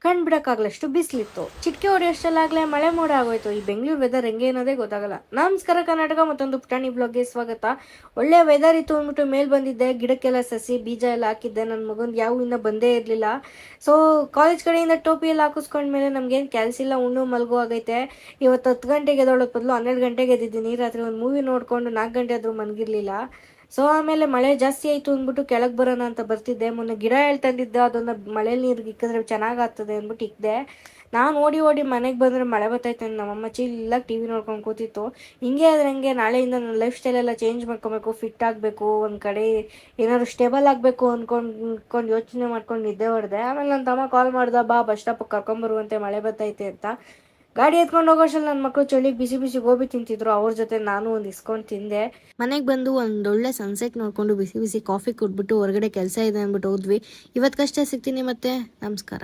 ಕಣ್ ಬಿಡಕ್ಕಾಗ್ಲಷ್ಟು ಬಿಸಿಲಿತ್ತು. ಚಿಟ್ಕೆ ಹೊಡೆಯಷ್ಟಲ್ಲಾಗ್ಲೇ ಮಳೆ ಮೋಡ ಆಗೋಯ್ತು. ಈ ಬೆಂಗಳೂರು ವೆದರ್ ಹೆಂಗೆ ಅನ್ನೋದೇ ಗೊತ್ತಾಗಲ್ಲ. ನಮಸ್ಕಾರ ಕರ್ನಾಟಕ, ಮತ್ತೊಂದು ಪುಟಾಣಿ ಬ್ಲಾಗ್ಗೆ ಸ್ವಾಗತ. ಒಳ್ಳೆ ವೆದರ್ ಇತ್ತು ಅಂದ್ಬಿಟ್ಟು ಮೇಲ್ ಬಂದಿದ್ದೆ, ಗಿಡಕ್ಕೆಲ್ಲ ಸಸಿ ಬೀಜ ಎಲ್ಲ ಹಾಕಿದ್ದೆ. ನನ್ನ ಮಗನ್ ಯಾವ ಇನ್ನೂ ಬಂದೇ ಇರಲಿಲ್ಲ. ಸೊ ಕಾಲೇಜ್ ಕಡೆಯಿಂದ ಟೋಪಿ ಎಲ್ಲ ಹಾಕಿಸ್ಕೊಂಡ್ಮೇಲೆ ನಮ್ಗೇನು ಕೆಲಸ ಇಲ್ಲ, ಉಣ್ಣು ಮಲ್ಗೋ ಆಗೈತೆ. ಇವತ್ತು 10 ಗಂಟೆಗೆ ಎದ್ದೋಳೋದ್ ಬದಲು 12 ಗಂಟೆಗೆ ಎದ್ದಿದ್ದೀನಿ. ರಾತ್ರಿ ಒಂದು ಮೂವಿ ನೋಡ್ಕೊಂಡು 4 ಗಂಟೆ ಆದರೂ ಮನ್ಗಿರ್ಲಿಲ್ಲ. ಸೊ ಆಮೇಲೆ ಮಳೆ ಜಾಸ್ತಿ ಆಯಿತು ಅಂದ್ಬಿಟ್ಟು ಕೆಳಗೆ ಬರೋಣ ಅಂತ ಬರ್ತಿದ್ದೆ. ಮೊನ್ನೆ ಗಿಡ ಹೇಳ್ತಂದಿದ್ದೆ, ಅದನ್ನು ಮಳೇಲಿ ನೀರಿಗೆ ಇಕ್ಕಿದ್ರೆ ಚೆನ್ನಾಗಾಗ್ತದೆ ಅಂದ್ಬಿಟ್ಟು ಇಕ್ಕಿದೆ. ನಾನು ಓಡಿ ಓಡಿ ಮನೆಗೆ ಬಂದರೆ ಮಳೆ ಬರ್ತೈತೆ ಅಂತ ನಮ್ಮಮ್ಮ ಚಿಲ್ಲಾಗಿ ಟಿ ವಿ ನೋಡ್ಕೊಂಡು ಕೂತಿತ್ತು. ಹಿಂಗೆ ಆದರೆ ಹಂಗೆ ನಾಳೆಯಿಂದ ನನ್ನ ಲೈಫ್ ಸ್ಟೈಲ್ ಎಲ್ಲ ಚೇಂಜ್ ಮಾಡ್ಕೊಬೇಕು, ಫಿಟ್ ಆಗಬೇಕು, ಒಂದು ಕಡೆ ಏನಾದ್ರು ಸ್ಟೇಬಲ್ ಆಗಬೇಕು ಅಂದ್ಕೊಂಡು ಯೋಚನೆ ಮಾಡ್ಕೊಂಡು ನಿದ್ದೆ ಹೊಡೆದೆ. ಆಮೇಲೆ ನನ್ನ ತಮ್ಮ ಕಾಲ್ ಮಾಡ್ದೆ, ಬಾ ಬಸ್ ಸ್ಟಾಪಿಗೆ ಕರ್ಕೊಂಬರುವಂತೆ, ಮಳೆ ಬರ್ತೈತೆ ಅಂತ. ಗಾಡಿ ಎತ್ಕೊಂಡು ಹೋಗೋಷ್ಟಲ್ಲಿ ನನ್ನ ಮಕ್ಕಳು ಚಳಿಗೆ ಬಿಸಿ ಬಿಸಿ ಗೋಬಿ ತಿಂತಿದ್ರು. ಅವ್ರ ಜೊತೆ ನಾನು ಒಂದು ಇಸ್ಕೊಂಡು ತಿಂದೆ. ಮನೆಗೆ ಬಂದು ಒಂದೊಳ್ಳೆ ಸನ್ಸೆಟ್ ನೋಡ್ಕೊಂಡು ಬಿಸಿ ಬಿಸಿ ಕಾಫಿ ಕುಡ್ಬಿಟ್ಟು ಹೊರಗಡೆ ಕೆಲಸ ಇದೆ ಅಂದ್ಬಿಟ್ಟು ಹೋದ್ವಿ. ಇವತ್ತು ಕಷ್ಟ ಸಿಗ್ತೀನಿ ಮತ್ತೆ. ನಮಸ್ಕಾರ.